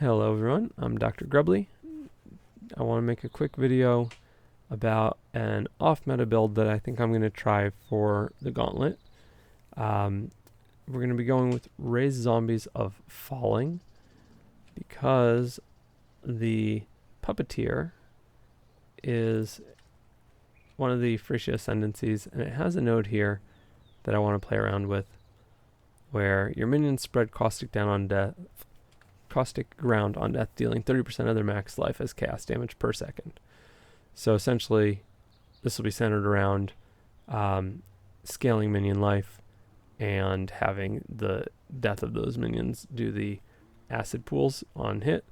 Hello everyone, I'm Dr. Grubbly. I want to make a quick video about an off-meta build that I think I'm going to try for the Gauntlet. We're going to be going with Raise Zombies of Falling because the Puppeteer is one of the Phrecia ascendancies, and it has a node here that I want to play around with where your minions spread caustic ground on death, dealing 30% of their max life as chaos damage per second. So essentially, this will be centered around scaling minion life and having the death of those minions do the acid pools on hit.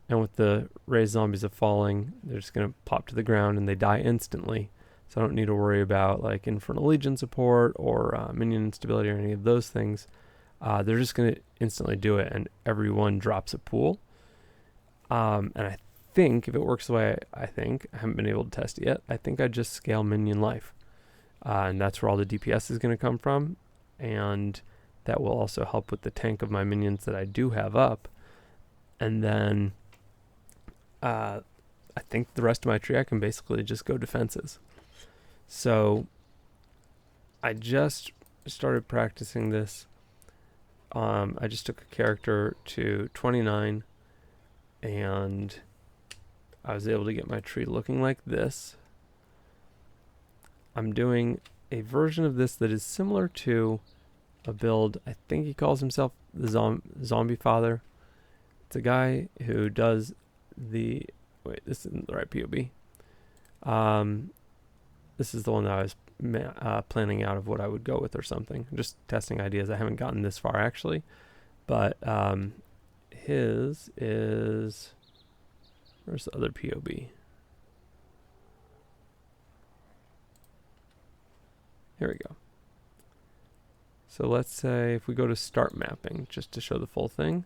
And with the Raise Zombies of Falling, they're just going to pop to the ground and they die instantly. So I don't need to worry about like Infernal Legion support or minion instability or any of those things. They're just going to instantly do it, and everyone drops a pool. And I think if it works the way I haven't been able to test it yet, I think I just scale minion life. And that's where all the DPS is going to come from. And that will also help with the tank of my minions that I do have up. And then I think the rest of my tree I can basically just go defenses. So I just started practicing this. I just took a character to 29 and I was able to get my tree looking like this. I'm doing a version of this that is similar to a build, I think he calls himself the Zombie Father. It's a guy who does the, wait, this isn't the right POB. This is the one that I was planning out of what I would go with or something. Just testing ideas. I haven't gotten this far actually, but his is, where's the other POB? Here we go. So let's say if we go to start mapping, just to show the full thing.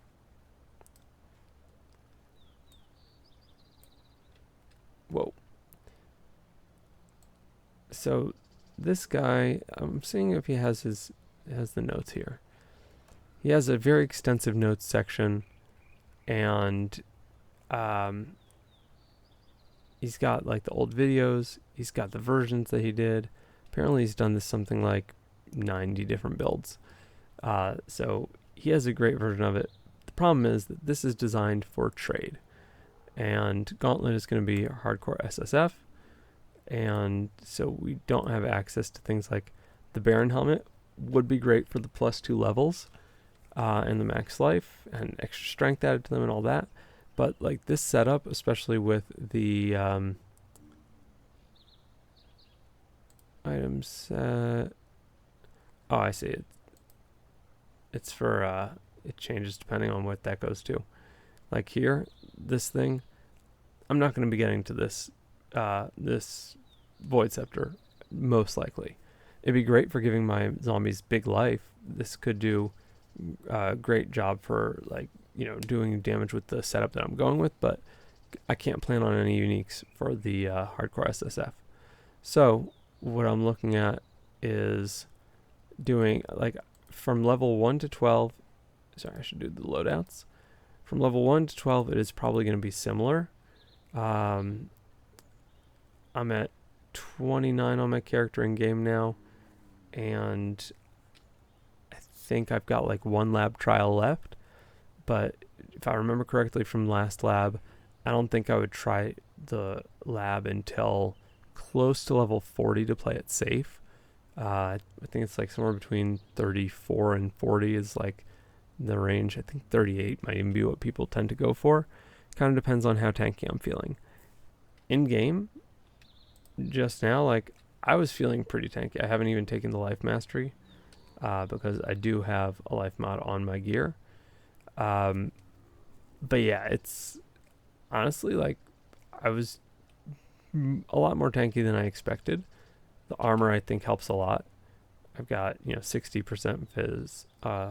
Whoa. So this guy, I'm seeing if he has the notes here. He has a very extensive notes section, and he's got like the old videos, he's got the versions that he did. Apparently he's done this something like 90 different builds. So he has a great version of it. The problem is that this is designed for trade, and Gauntlet is going to be hardcore SSF. And so we don't have access to things like the Baron helmet. Would be great for the +2 levels and the max life and extra strength added to them and all that. But like this setup, especially with the item set. Oh, I see it. It's for it changes depending on what that goes to. Like here, this thing, I'm not going to be getting to this this Void Scepter, most likely. It'd be great for giving my zombies big life. This could do a great job for, like, you know, doing damage with the setup that I'm going with, but I can't plan on any uniques for the hardcore SSF. So what I'm looking at is doing, like, from level 1 to 12, sorry, I should do the loadouts. From level 1 to 12, it is probably going to be similar. I'm at 29 on my character in game now, and I think I've got like one lab trial left, but if I remember correctly from last lab, I don't think I would try the lab until close to level 40 to play it safe. I think it's like somewhere between 34 and 40 is like the range. I think 38 might even be what people tend to go for. Kind of depends on how tanky I'm feeling. In game, just now, like, I was feeling pretty tanky. I haven't even taken the life mastery because I do have a life mod on my gear. But yeah, it's honestly like I was a lot more tanky than I expected. The armor I think helps a lot. I've got, you know, 60%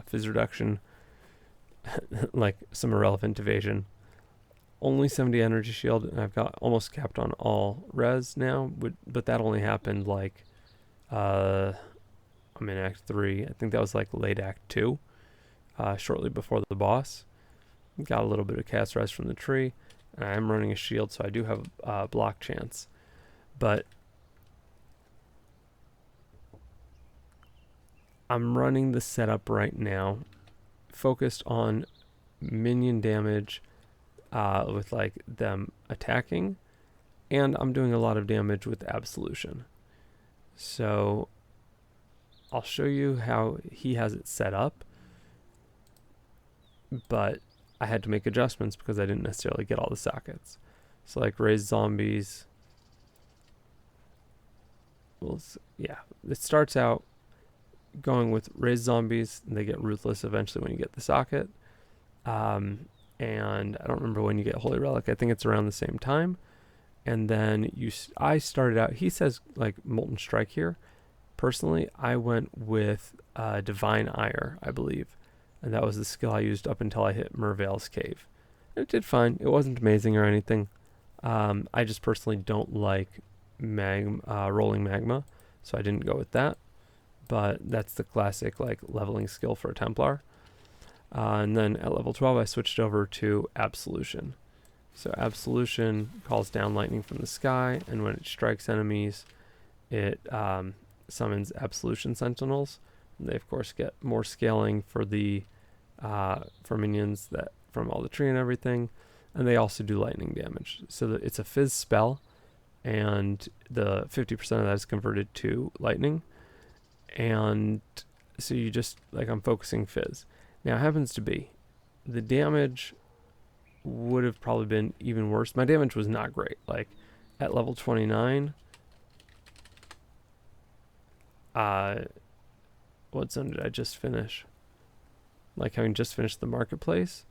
fizz reduction, like some irrelevant evasion. Only 70 energy shield, and I've got almost capped on all res now, but that only happened like I'm in Act 3. I think that was like late Act 2, shortly before the boss. got a little bit of cast res from the tree, and I am running a shield, so I do have a block chance. But I'm running the setup right now, focused on minion damage with like them attacking, and I'm doing a lot of damage with absolution. So I'll show you how he has it set up, but I had to make adjustments because I didn't necessarily get all the sockets. So like Raise Zombies, yeah, it starts out going with Raise Zombies, and they get Ruthless eventually when you get the socket. And I don't remember when you get Holy Relic. I think it's around the same time. And then I started out, he says like Molten Strike here. Personally, I went with Divine Ire, I believe. And that was the skill I used up until I hit Merveil's Cave. And it did fine. It wasn't amazing or anything. I just personally don't like rolling magma, so I didn't go with that. But that's the classic like leveling skill for a Templar. And then at level 12, I switched over to Absolution. So Absolution calls down lightning from the sky, and when it strikes enemies, it summons Absolution Sentinels. And they of course get more scaling for the for minions that from all the tree and everything, and they also do lightning damage. So it's a Fizz spell, and the 50% of that is converted to lightning. And so you just, like, I'm focusing Fizz. Now it happens to be the damage would have probably been even worse. My damage was not great. Like at level 29, what zone did I just finish? Like having just finished the marketplace,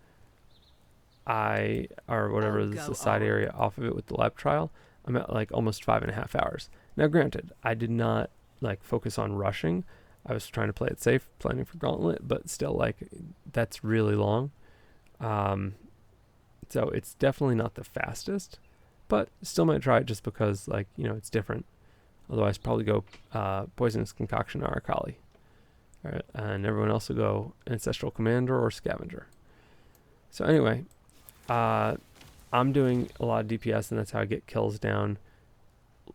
or whatever is the side area off of it with the lab trial, I'm at like almost 5.5 hours. Now granted, I did not like focus on rushing. I was trying to play it safe, planning for Gauntlet, but still, like, that's really long. So it's definitely not the fastest, but still might try it just because, like, you know, it's different. Otherwise, probably go Poisonous Concoction or Akali. All right, and everyone else will go Ancestral Commander or Scavenger. So anyway, I'm doing a lot of DPS, and that's how I get kills down.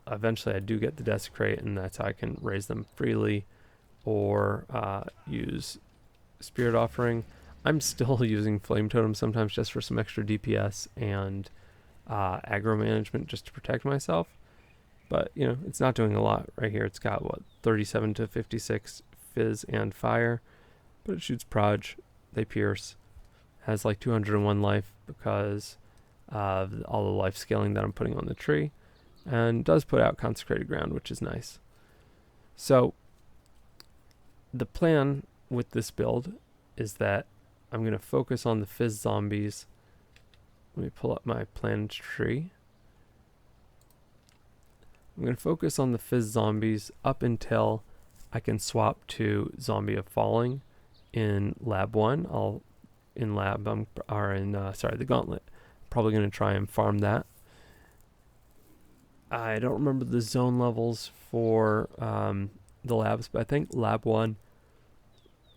Eventually, I do get the Desecrate, and that's how I can raise them freely or use Spirit Offering. I'm still using Flame Totem sometimes just for some extra DPS and aggro management just to protect myself. But, you know, it's not doing a lot right here. It's got, what, 37 to 56 Fizz and Fire. But it shoots Proj. They pierce. Has like 201 life because of all the life scaling that I'm putting on the tree. And does put out Consecrated Ground, which is nice. So the plan with this build is that I'm going to focus on the Fizz zombies. Let me pull up my planned tree. I'm going to focus on the Fizz zombies up until I can swap to Zombie of Falling in Lab 1. The Gauntlet. Probably going to try and farm that. I don't remember the zone levels for the labs, but I think Lab 1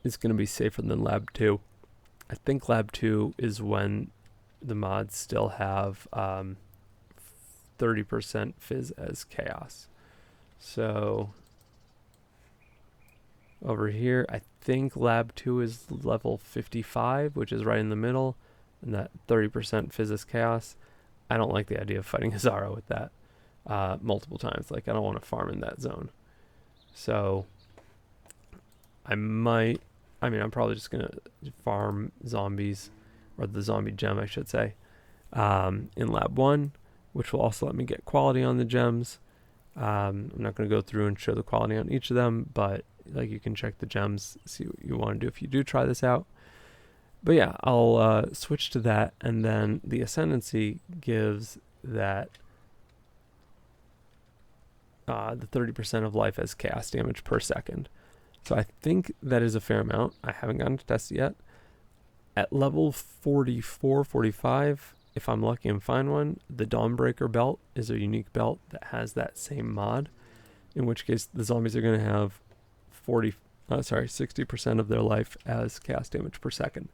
is going to be safer than Lab 2. I think Lab 2 is when the mods still have 30% Fizz as Chaos. So over here, I think Lab 2 is level 55, which is right in the middle, and that 30% Fizz as Chaos. I don't like the idea of fighting Azara with that multiple times. Like, I don't want to farm in that zone. So I'm probably just going to farm zombies, or the zombie gem, I should say, in Lab 1, which will also let me get quality on the gems. I'm not going to go through and show the quality on each of them, but like you can check the gems, see what you want to do if you do try this out. But yeah, I'll switch to that, and then the ascendancy gives that the 30% of life as cast damage per second. So I think that is a fair amount. I haven't gotten to test it yet. At level 44, 45, if I'm lucky and find one, the Dawnbreaker belt is a unique belt that has that same mod, in which case the zombies are going to have 60% of their life as cast damage per second.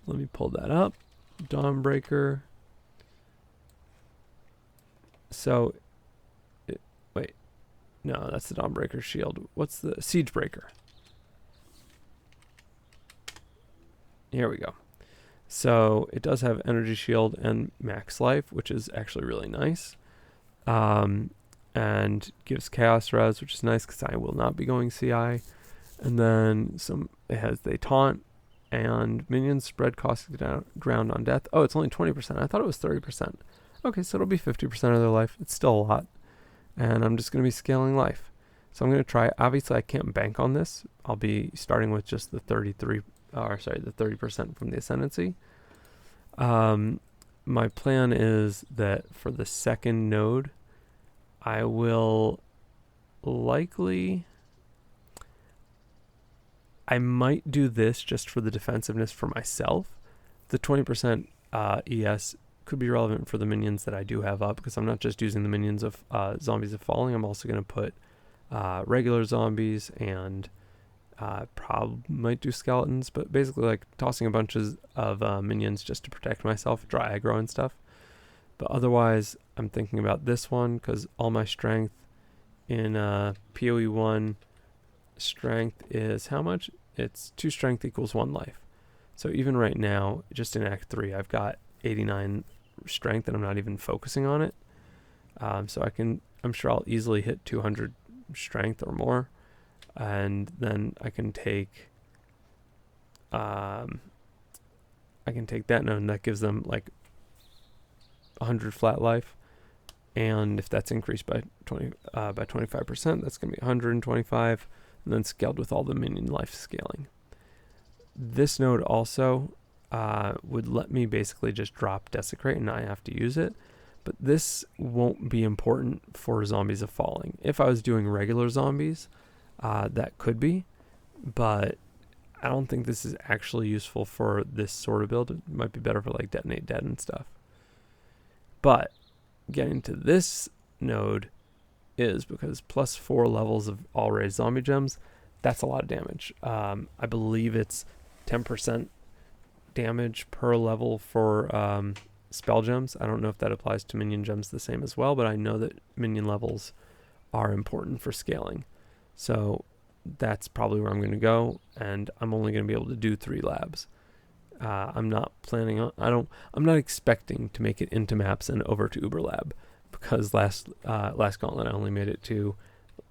Let me pull that up. Dawnbreaker. So, wait. No, that's the Dawnbreaker shield. What's the Siegebreaker? Here we go. So it does have energy shield and max life, which is actually really nice. And gives chaos res, which is nice because I will not be going CI. And then it has they taunt and minions spread caustic ground on death. Oh, it's only 20%. I thought it was 30%. Okay, so it'll be 50% of their life. It's still a lot. And I'm just going to be scaling life. So I'm going to try. Obviously, I can't bank on this. I'll be starting with just the 30% from the ascendancy. My plan is that for the second node, I will likely... I might do this just for the defensiveness for myself. The 20% ES could be relevant for the minions that I do have up, because I'm not just using the minions of Zombies of Falling. I'm also going to put regular zombies and probably might do skeletons, but basically like tossing a bunch of minions just to protect myself, dry aggro and stuff. But otherwise, I'm thinking about this one because all my strength in POE 1 strength is how much? It's 2 strength equals 1 life. So even right now, just in Act 3, I've got 89 strength and I'm not even focusing on it. So I'm sure I'll easily hit 200 strength or more. And then I can take that node and that gives them like 100 flat life. And if that's increased by 25%, that's going to be 125, and then scaled with all the minion life scaling. This node also would let me basically just drop Desecrate and not have to use it. But this won't be important for Zombies of Falling. If I was doing regular zombies, that could be, but I don't think this is actually useful for this sort of build. It might be better for like Detonate Dead and stuff. But getting to this node is because plus 4 levels of all Raise Zombie Gems, that's a lot of damage. I believe it's 10% damage per level for spell gems. I don't know if that applies to minion gems the same as well, but I know that minion levels are important for scaling. So that's probably where I'm going to go, and I'm only going to be able to do 3 labs. I'm not planning on, I'm not expecting to make it into maps and over to Uber Lab, because last Gauntlet I only made it to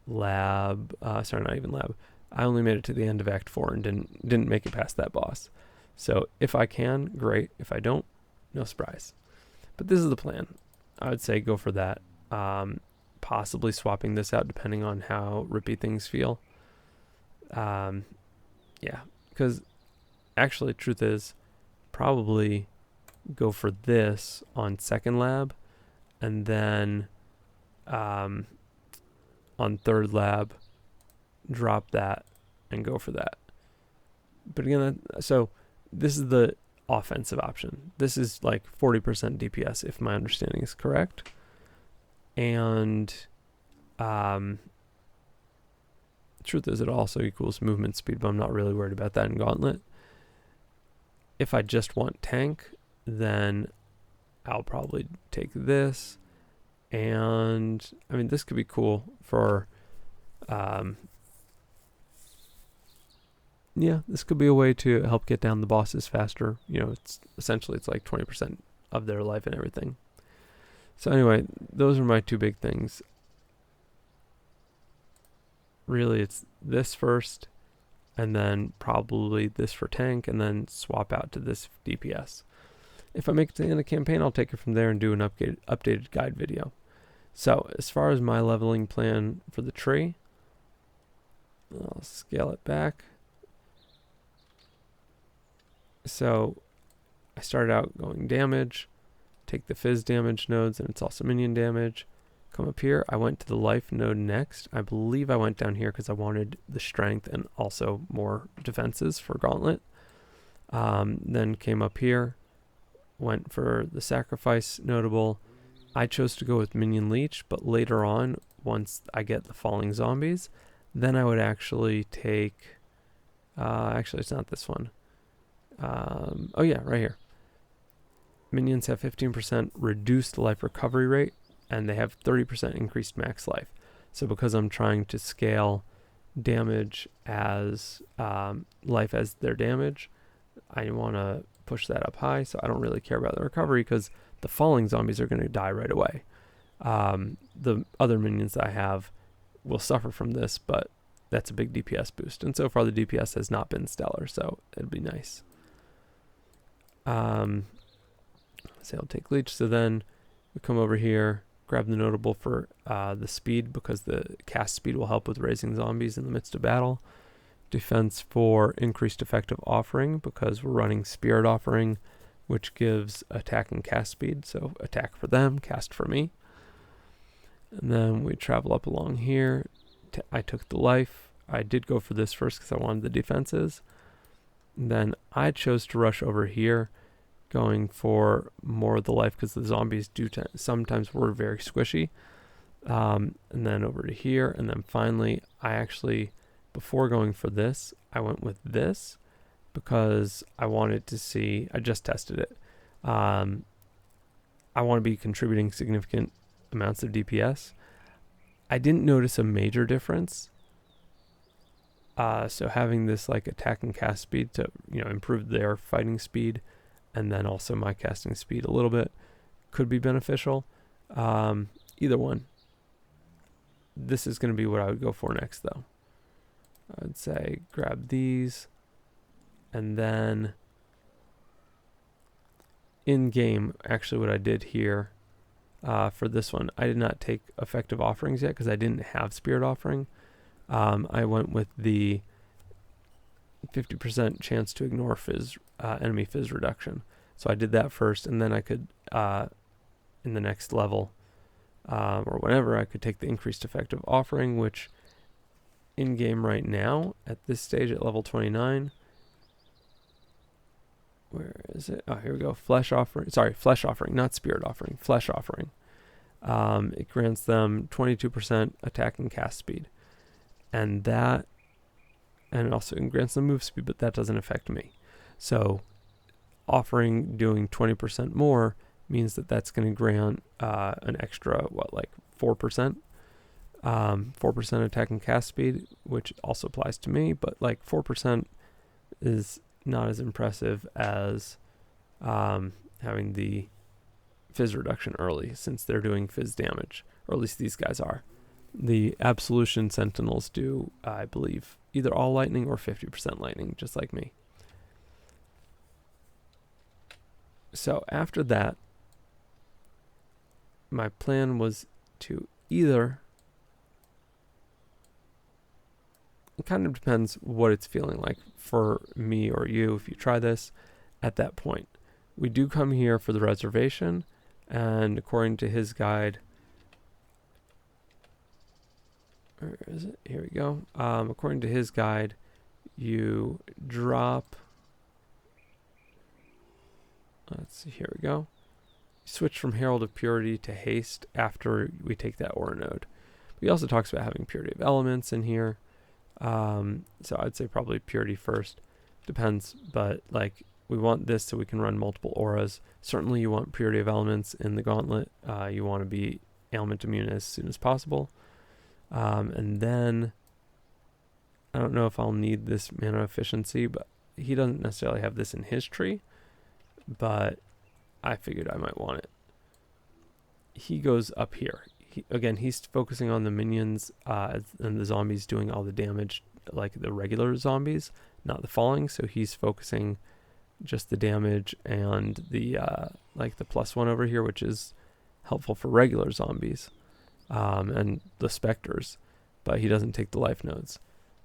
lab, sorry, not even lab. I only made it to the end of Act 4 and didn't make it past that boss. So if I can, great. If I don't, no surprise. But this is the plan. I would say go for that. Possibly swapping this out depending on how rippy things feel. Yeah, because actually, truth is, probably go for this on second lab, and then on third lab, drop that and go for that. But again, so this is the offensive option. This is like 40% DPS if my understanding is correct. And truth is, it also equals movement speed, but I'm not really worried about that in Gauntlet. If I just want tank, then I'll probably take this. And I mean, this could be cool for yeah, this could be a way to help get down the bosses faster. You know, it's like 20% of their life and everything. So anyway, those are my 2 big things. Really, it's this first, and then probably this for tank, and then swap out to this DPS. If I make it to the end of the campaign, I'll take it from there and do an updated guide video. So as far as my leveling plan for the tree, I'll scale it back. So I started out going damage, take the fizz damage nodes, and it's also minion damage. Come up here, I went to the life node next. I believe I went down here because I wanted the strength and also more defenses for Gauntlet. Then came up here, went for the sacrifice notable. I chose to go with minion leech, but later on, once I get the falling zombies, then I would actually take, actually it's not this one. Oh yeah, right here. Minions have 15% reduced life recovery rate, and they have 30% increased max life. So because I'm trying to scale damage as life as their damage, I want to push that up high, so I don't really care about the recovery because the falling zombies are going to die right away. The other minions that I have will suffer from this, but that's a big DPS boost. And so far the DPS has not been stellar, so it'd be nice. So I'll take leech. So then we come over here, grab the notable for the speed, because the cast speed will help with raising zombies in the midst of battle. Defense for increased effective offering, because we're running spirit offering, which gives attack and cast speed. So attack for them, cast for me. And then we travel up along here. I took the life. I did go for this first because I wanted the defenses. And then I chose to rush over here, going for more of the life because the zombies do sometimes were very squishy. And then over to here. And then finally, I actually, before going for this, I went with this because I wanted to see, I just tested it. I want to be contributing significant amounts of DPS. I didn't notice a major difference. So having this like attack and cast speed to, improve their fighting speed, and then also my casting speed a little bit, could be beneficial. Either one. This is going to be what I would go for next, though. I'd say grab these, and then in game, actually what I did here for this one, I did not take effective offerings yet because I didn't have spirit offering. I went with the 50% chance to ignore enemy fizz reduction. So I did that first, and then I could, in the next level, or whenever, I could take the increased effective offering, which in game right now, at this stage at level 29, where is it? Oh, here we go. Flesh offering, not spirit offering, flesh offering. It grants them 22% attack and cast speed. And it also grants them move speed, but that doesn't affect me. So offering doing 20% more means that that's going to grant an extra, 4%? 4% attack and cast speed, which also applies to me, but 4% is not as impressive as having the fizz reduction early, since they're doing fizz damage, or at least these guys are. The Absolution Sentinels do, I believe, either all lightning or 50% lightning, just like me. So after that, my plan was to either, it kind of depends what it's feeling like for me or you if you try this at that point. We do come here for the reservation, and according to his guide, where is it? Here we go. According to his guide, you drop, let's see, here we go. Switch from Herald of Purity to Haste after we take that Aura Node. He also talks about having Purity of Elements in here. So I'd say probably Purity first. Depends, but we want this so we can run multiple auras. Certainly you want Purity of Elements in the Gauntlet. You want to be ailment immune as soon as possible. And then I don't know if I'll need this mana efficiency, but he doesn't necessarily have this in his tree, but I figured I might want it. He goes up here. He's focusing on the minions and the zombies doing all the damage, like the regular zombies, not the falling. So he's focusing just the damage and the the +1 over here, which is helpful for regular zombies and the specters, but he doesn't take the life nodes.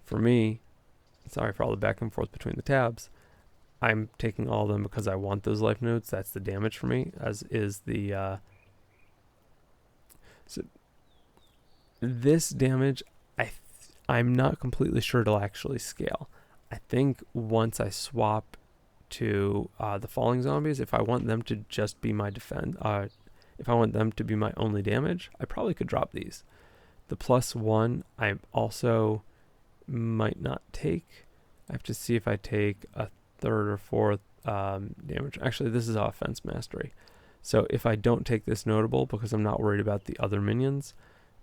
For me, sorry for all the back and forth between the tabs, I'm taking all of them because I want those life nodes. That's the damage for me, as is the so this damage, I'm not completely sure it'll actually scale. I think once I swap to the falling zombies, if I want them to just be my defense, if I want them to be my only damage, I probably could drop these. The +1 I also might not take. I have to see if I take a third or fourth damage. Actually, this is offense mastery. So if I don't take this notable because I'm not worried about the other minions,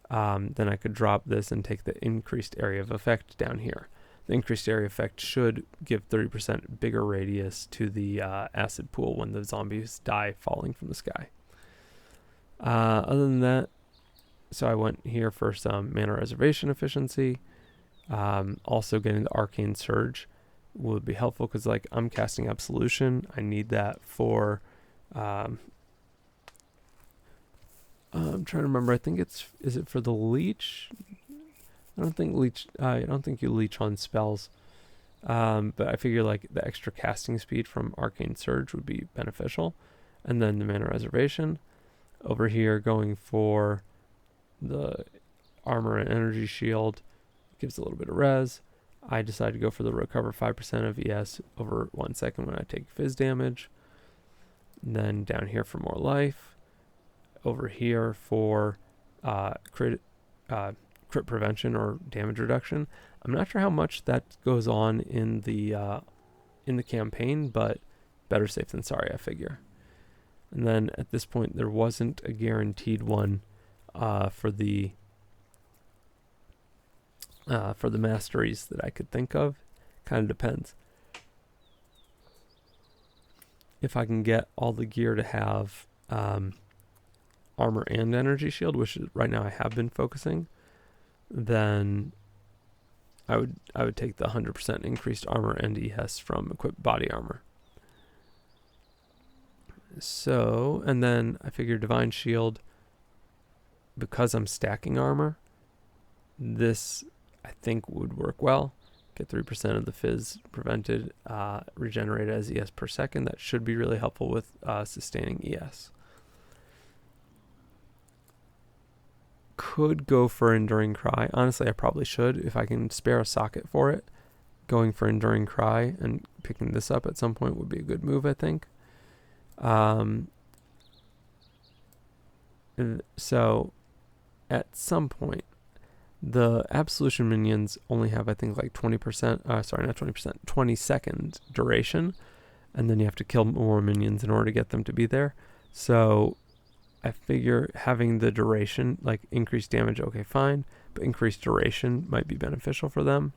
then I could drop this and take the increased area of effect down here. The increased area effect should give 30% bigger radius to the acid pool when the zombies die falling from the sky. Other than that, so I went here for some mana reservation efficiency. Also getting the arcane surge would be helpful because like I'm casting absolution. I need that for I'm trying to remember. I think is it for the leech? I don't think you leech on spells. But I figure like the extra casting speed from arcane surge would be beneficial. And then the mana reservation. Over here going for the armor and energy shield. Gives a little bit of res. I decide to go for the recover 5% of ES over 1 second when I take fizz damage. And then down here for more life. Over here for crit prevention or damage reduction. I'm not sure how much that goes on in the campaign, but better safe than sorry, I figure. And then at this point, there wasn't a guaranteed one for the masteries that I could think of. Kind of depends. If I can get all the gear to have armor and energy shield, which is, right now I have been focusing, then I would take the 100% increased armor and ES from equipped body armor. So, and then I figure divine shield, because I'm stacking armor, this I think would work well. Get 3% of the fizz prevented, regenerate as ES per second. That should be really helpful with sustaining ES. Could go for Enduring Cry. Honestly, I probably should. If I can spare a socket for it, going for Enduring Cry and picking this up at some point would be a good move, I think. So, at some point, the Absolution minions only have, I think, like 20%, sorry, not 20%, 20 second duration, and then you have to kill more minions in order to get them to be there. So, I figure having the duration, like increased damage, okay, fine, but increased duration might be beneficial for them.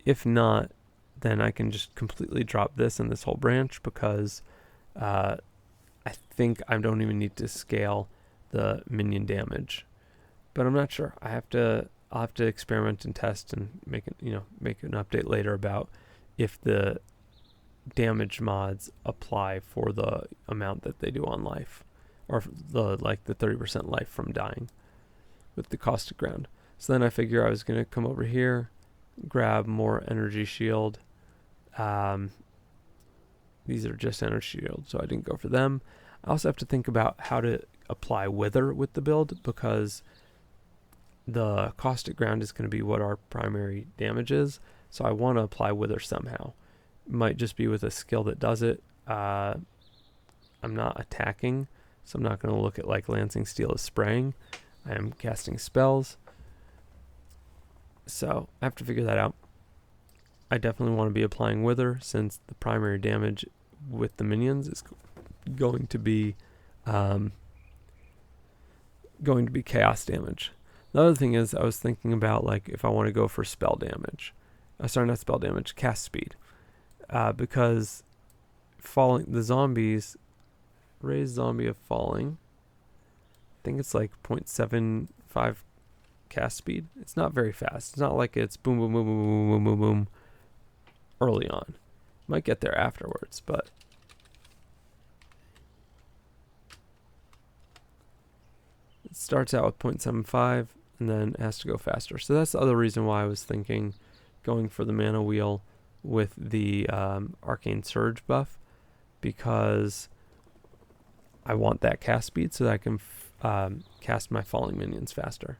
If not, then I can just completely drop this and this whole branch because I think I don't even need to scale the minion damage. But I'm not sure. I'll have to experiment and test and make an update later about if the damage mods apply for the amount that they do on life, or the 30% life from dying with the caustic ground. So then I figure I was gonna come over here, grab more energy shield. These are just energy shield, so I didn't go for them. I also have to think about how to apply wither with the build because the caustic ground is going to be what our primary damage is, so I want to apply wither somehow. Might just be with a skill that does it. I'm not attacking, so I'm not going to look at like Lancing Steel as spraying. I am casting spells, so I have to figure that out. I definitely want to be applying wither since the primary damage with the minions is going to be chaos damage. The other thing is I was thinking about like if I want to go for spell damage. Sorry, not spell damage, cast speed. Because the zombies, Raise Zombie of Falling, I think it's like 0.75 cast speed. It's not very fast. It's not like it's boom, boom, boom, boom, boom, boom, boom, boom early on. Might get there afterwards, but it starts out with 0.75 and then has to go faster. So that's the other reason why I was thinking going for the mana wheel with the arcane surge buff, because I want that cast speed so that I can cast my falling minions faster.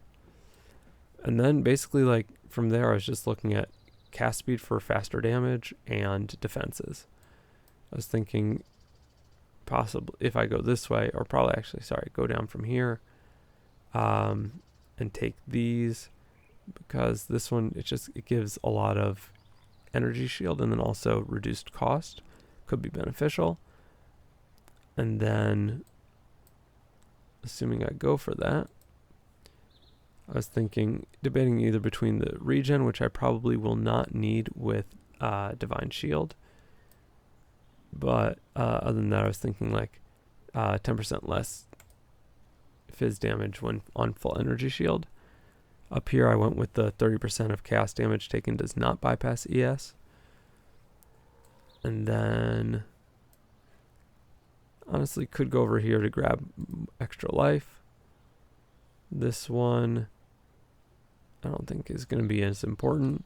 And then basically like from there I was just looking at cast speed for faster damage and defenses. I was thinking possibly if I go this way, or probably actually, sorry, go down from here and take these, because this one, it gives a lot of energy shield and then also reduced cost could be beneficial. And then, assuming I go for that, I was debating either between the regen, which I probably will not need with Divine Shield. But other than that, I was thinking like 10% less fizz damage when on full energy shield. Up here, I went with the 30% of cast damage taken does not bypass ES. And then, honestly, could go over here to grab extra life. This one, I don't think is going to be as important.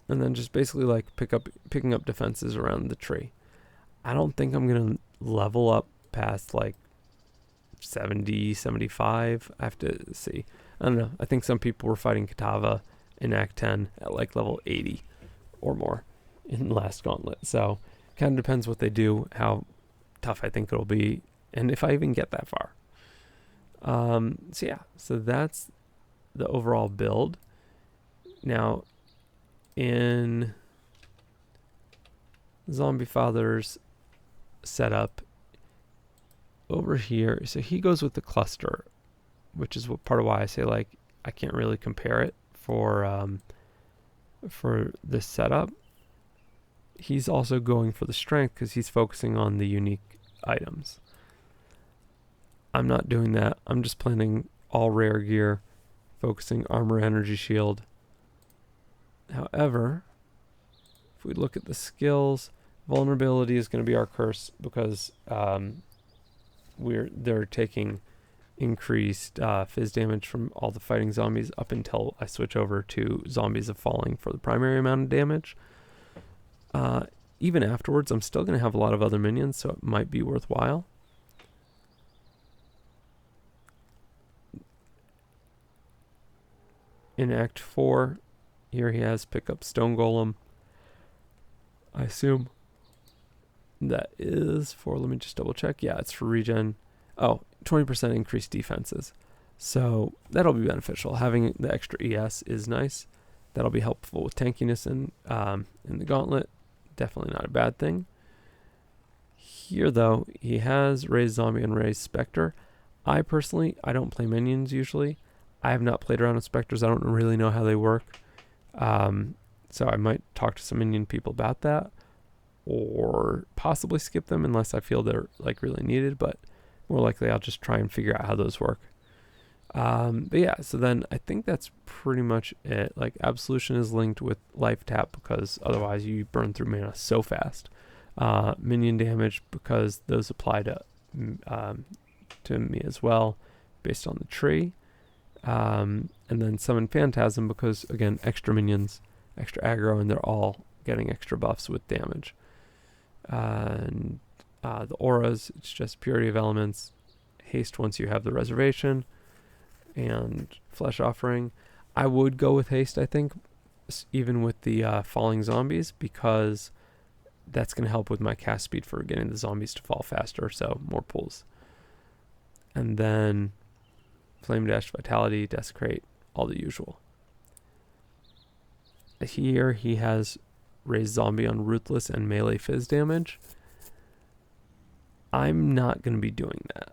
And then just basically like picking up defenses around the tree. I don't think I'm going to level up past like 70, 75. I have to see. I don't know. I think some people were fighting Kitava in Act 10 at like level 80 or more in the last Gauntlet. So kind of depends what they do, how tough I think it'll be, and if I even get that far. So yeah, so that's the overall build. Now, in Zombie Father's setup over here, so he goes with the cluster, which is what part of why I say like I can't really compare it for this setup. He's also going for the strength because he's focusing on the unique items. I'm not doing that. I'm just planning all rare gear, focusing armor, energy shield. However, if we look at the skills, vulnerability is going to be our curse because they're taking increased fizz damage from all the fighting zombies up until I switch over to Zombies of Falling for the primary amount of damage. Even afterwards, I'm still going to have a lot of other minions, so it might be worthwhile. In Act 4, here he has pick up Stone Golem. I assume that is for, let me just double check. Yeah, it's for regen. Oh, 20% increased defenses. So that'll be beneficial. Having the extra ES is nice. That'll be helpful with tankiness in the Gauntlet. Definitely not a bad thing. Here, though, he has Raise Zombie and Raise Spectre. I don't play minions usually. I have not played around with Spectres. I don't really know how they work. So I might talk to some minion people about that, or possibly skip them unless I feel they're like really needed, but more likely I'll just try and figure out how those work. But yeah, so then I think that's pretty much it. Like Absolution is linked with Life Tap because otherwise you burn through mana so fast. Minion damage because those apply to me as well based on the tree. And then Summon Phantasm because, again, extra minions, extra aggro, and they're all getting extra buffs with damage. And the auras, it's just Purity of Elements, haste once you have the reservation, and Flesh Offering. I would go with haste, I think, even with the falling zombies, because that's going to help with my cast speed for getting the zombies to fall faster, so more pulls. And then Flame Dash, Vitality, Desecrate, all the usual. Here he has Raise Zombie on Ruthless and melee fizz damage. I'm not going to be doing that.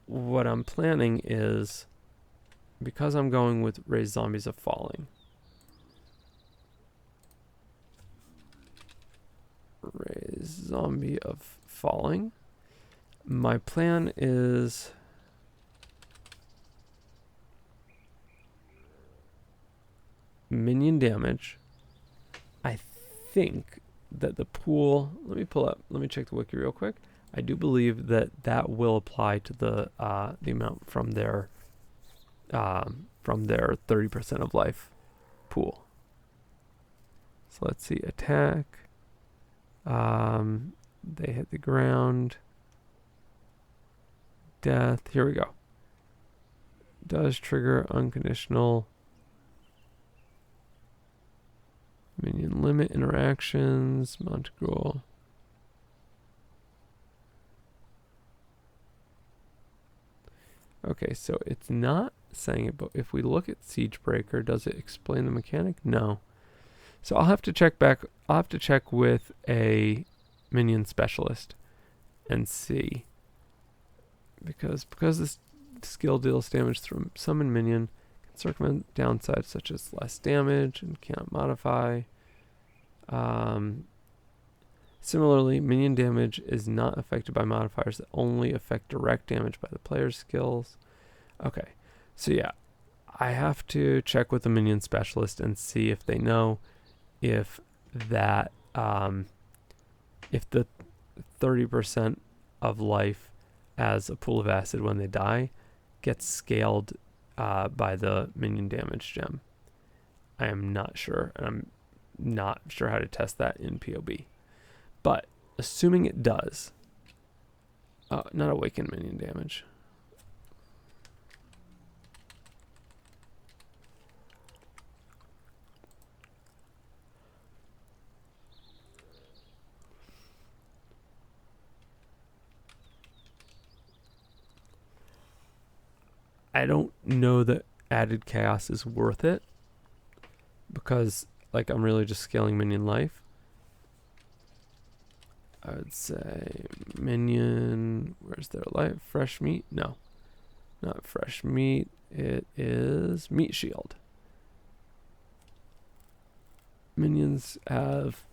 What I'm planning is, because I'm going with Raise Zombies of Falling, Raise Zombie of Falling, my plan is minion damage. I think that the pool, let me check the wiki real quick. I do believe that will apply to the amount from their 30% of life pool. So let's see, attack. They hit the ground. Death. Here we go. Does trigger unconditional minion limit interactions. Montegral. Okay, so it's not saying it, but if we look at Siege Breaker, does it explain the mechanic? No. So I'll have to check back. I'll have to check with a minion specialist and see. Because this skill deals damage through summon minion, can circumvent downsides such as less damage and cannot modify. Similarly, minion damage is not affected by modifiers that only affect direct damage by the player's skills. Okay, so yeah, I have to check with the minion specialist and see if they know if that, if the 30% of life as a pool of acid when they die gets scaled by the minion damage gem. I am not sure, and I'm not sure how to test that in POB. But assuming it does, not awaken minion damage. I don't know that added chaos is worth it because like I'm really just scaling minion life. I would say minion, where's their life? Fresh meat? No, not fresh meat. It is meat shield. Minions have,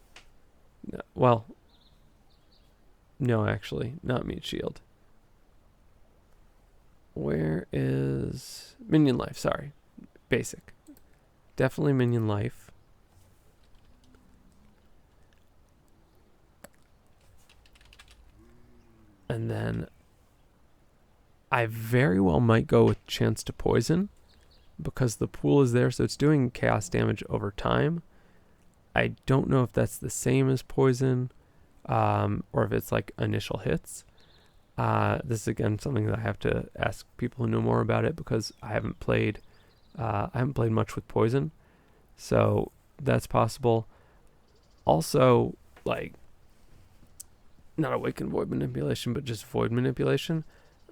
well, no, actually, not meat shield. Where is minion life? Sorry, basic. Definitely minion life. And then I very well might go with chance to poison because the pool is there, so it's doing chaos damage over time. I don't know if that's the same as poison or if it's like initial hits. This is again something that I have to ask people who know more about it because I haven't played much with poison, so that's possible. Also, like, not awaken void manipulation, but just void manipulation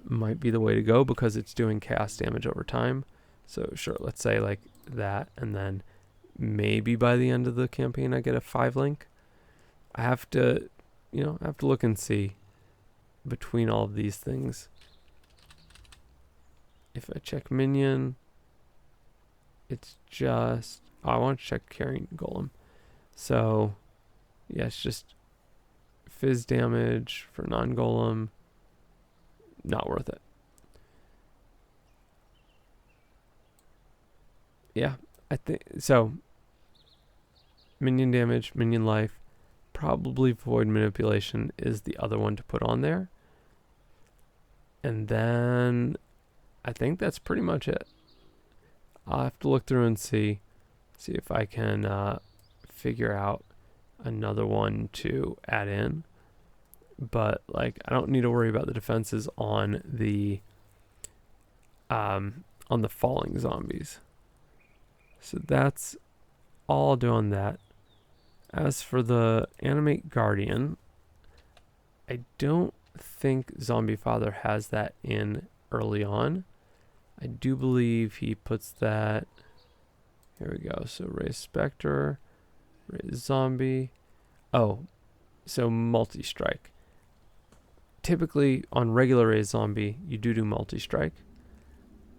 might be the way to go because it's doing chaos damage over time. So sure, let's say like that, and then maybe by the end of the campaign I get a 5 link. I have to, I have to look and see between all of these things. If I check minion, it's just, I want to check carrying golem. So yeah, it's just fizz damage for non-golem, not worth it. Yeah, I think so. Minion damage, minion life, probably void manipulation is the other one to put on there. And then I think that's pretty much it. I'll have to look through and see if I can figure out another one to add in. But like I don't need to worry about the defenses on the falling zombies. So that's all I'll do on that. As for the animate guardian, I don't think Zombie Father has that in early on. I do believe he puts that. Here we go. So Raise Spectre, Raise Zombie. Oh, so multi-strike. Typically on regular Raise Zombie, you do multi-strike.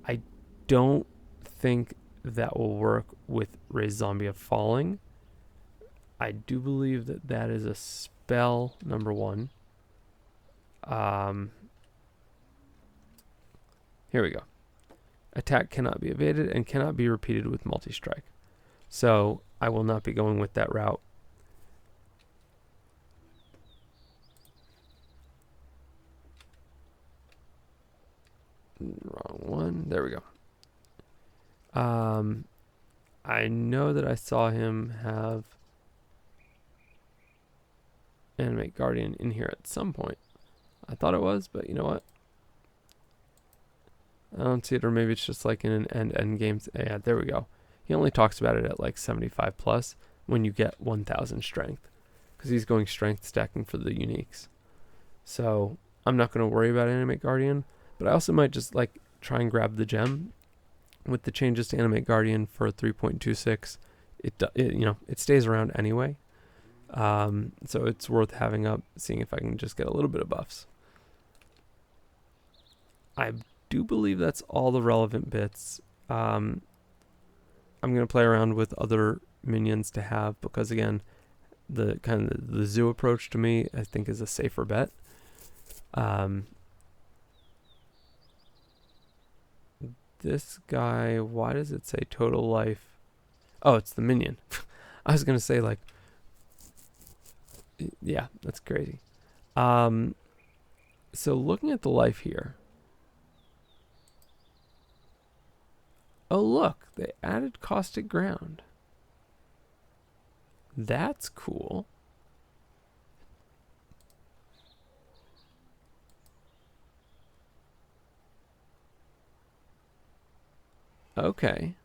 I don't think that will work with Raise Zombie of Falling. I do believe that is a spell, number one. Here we go. Attack cannot be evaded and cannot be repeated with multi-strike. So I will not be going with that route. Wrong one. There we go. I know that I saw him have Animate Guardian in here at some point. I thought it was, but you know what? I don't see it, or maybe it's just like in an end games. Yeah, there we go. He only talks about it at like 75 plus when you get 1000 strength, because he's going strength stacking for the uniques. So I'm not going to worry about Animate Guardian, but I also might just like try and grab the gem with the changes to Animate Guardian for 3.26, it stays around anyway. So it's worth having up, seeing if I can just get a little bit of buffs. I do believe that's all the relevant bits. I'm going to play around with other minions to have, because again, the kind of the zoo approach to me, I think, is a safer bet. This guy, why does it say total life? Oh, it's the minion. I was going to say, like, yeah, that's crazy. So looking at the life here. Oh, look, they added caustic ground. That's cool. Okay.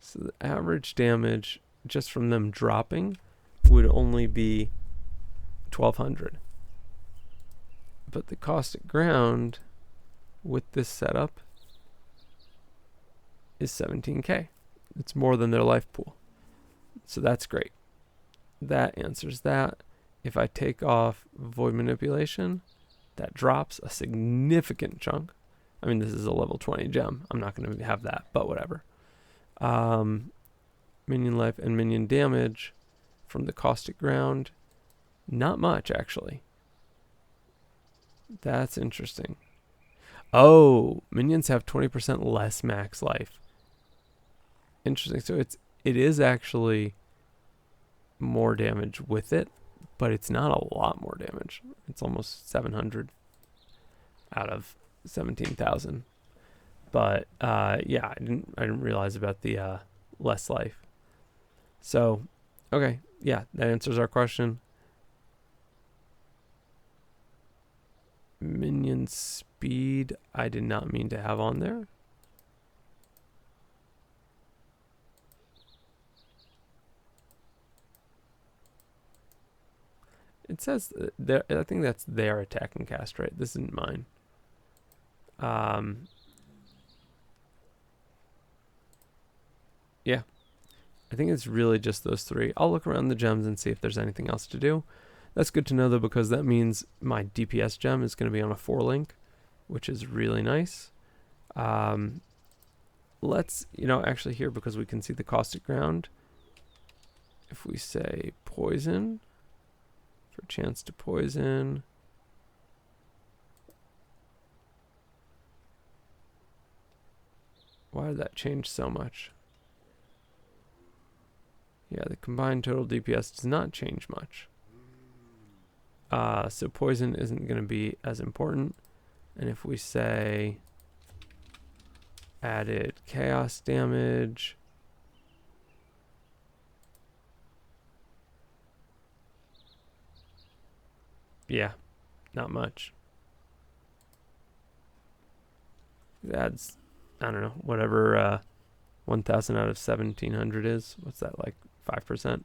So the average damage just from them dropping would only be 1200. But the caustic ground with this setup is 17k. It's more than their life pool. So that's great. That answers that. If I take off void manipulation, that drops a significant chunk. I mean, this is a level 20 gem. I'm not going to have that, but whatever. Minion life and minion damage from the caustic ground. Not much, actually. That's interesting. Oh, minions have 20% less max life. Interesting. So it is actually more damage with it, but it's not a lot more damage. It's almost 700 out of 17,000. But yeah, I didn't realize about the less life. So, okay, yeah, that answers our question. Minion speed, I did not mean to have on there. It says there. I think that's their attack and cast rate. This isn't mine. Yeah, I think it's really just those three. I'll look around the gems and see if there's anything else to do. That's good to know, though, because that means my DPS gem is going to be on a 4-link, which is really nice. Let's, actually here, because we can see the caustic ground, if we say poison, for chance to poison, why did that change so much? Yeah, the combined total DPS does not change much. So poison isn't going to be as important. And if we say added chaos damage, yeah, not much. It adds, I don't know, whatever 1,000 out of 1,700 is. What's that, like 5%?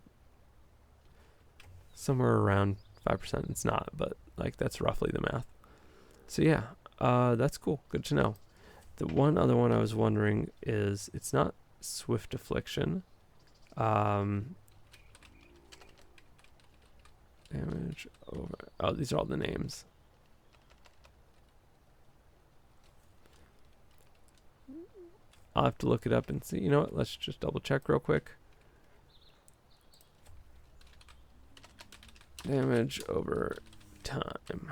Somewhere around 5%. It's not, but like that's roughly the math. So yeah, that's cool. Good to know. The one other one I was wondering is, it's not Swift Affliction. Damage over. Oh, these are all the names. I'll have to look it up and see. You know what? Let's just double check real quick. Damage over time.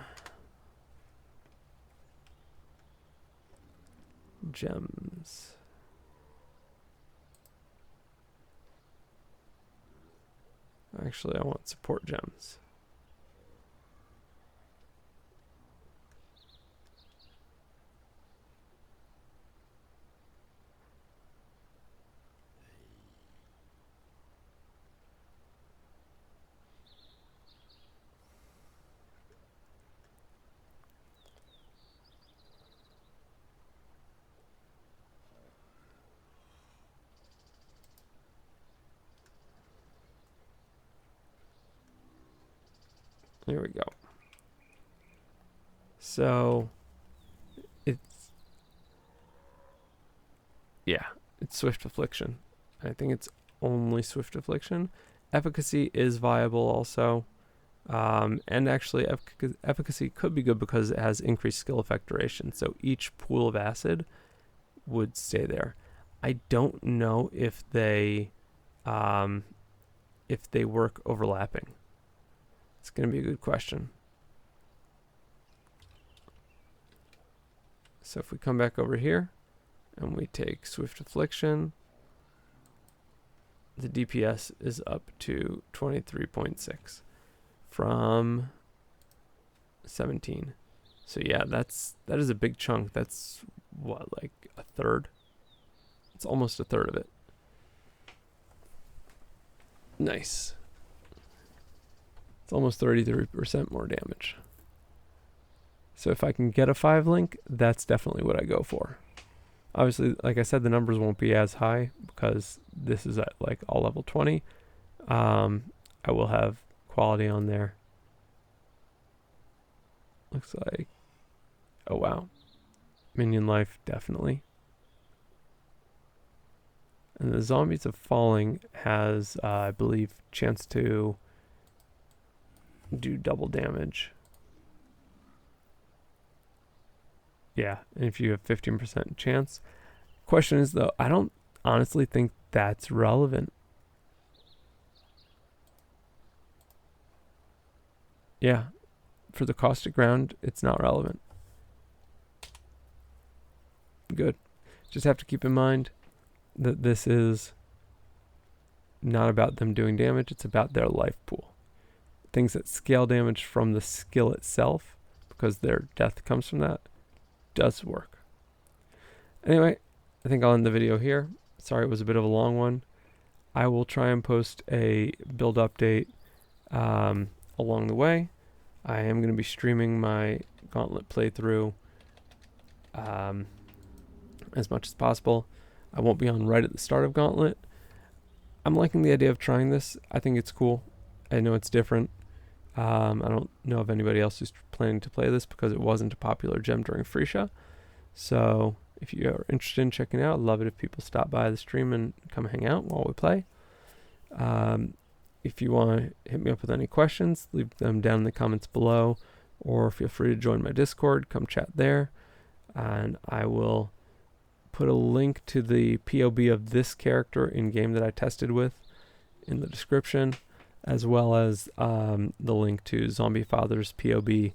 Gems. Actually, I want support gems. There we go. So It's Swift Affliction. I think it's only Swift Affliction. Efficacy is viable also. And actually, efficacy could be good because it has increased skill effect duration. So each pool of acid would stay there. I don't know if they work overlapping. It's going to be a good question. So if we come back over here and we take Swift Affliction, the DPS is up to 23.6 from 17. So yeah, that is a big chunk. That's what, like a third? It's almost a third of it. Nice. It's almost 33% more damage. So if I can get a 5 link, that's definitely what I go for. Obviously, like I said, the numbers won't be as high because this is at like all level 20. I will have quality on there. Looks like, oh wow. Minion life, definitely. And the Zombies of Falling has, I believe, chance to do double damage. Yeah, and if you have 15% chance. Question is though, I don't honestly think that's relevant. Yeah, for the caustic ground, it's not relevant. Good. Just have to keep in mind that this is not about them doing damage, it's about their life pool. Things that scale damage from the skill itself, because their death comes from that, does work. Anyway, I think I'll end the video here. Sorry it was a bit of a long one. I will try and post a build update along the way. I am going to be streaming my Gauntlet playthrough as much as possible. I won't be on right at the start of Gauntlet. I'm liking the idea of trying this. I think it's cool. I know it's different. I don't know of anybody else who's planning to play this because it wasn't a popular gem during Phrecia. So if you are interested in checking it out, I'd love it if people stop by the stream and come hang out while we play. If you want to hit me up with any questions, leave them down in the comments below, or feel free to join my Discord, come chat there, and I will put a link to the POB of this character in game that I tested with in the description, as well as the link to Zombie Father's POB,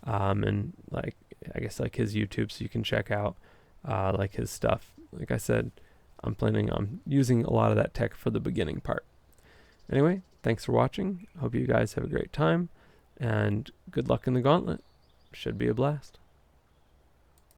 and like I guess like his YouTube, so you can check out like his stuff. Like I said, I'm planning on using a lot of that tech for the beginning part. Anyway, thanks for watching. Hope you guys have a great time, and good luck in the Gauntlet. Should be a blast.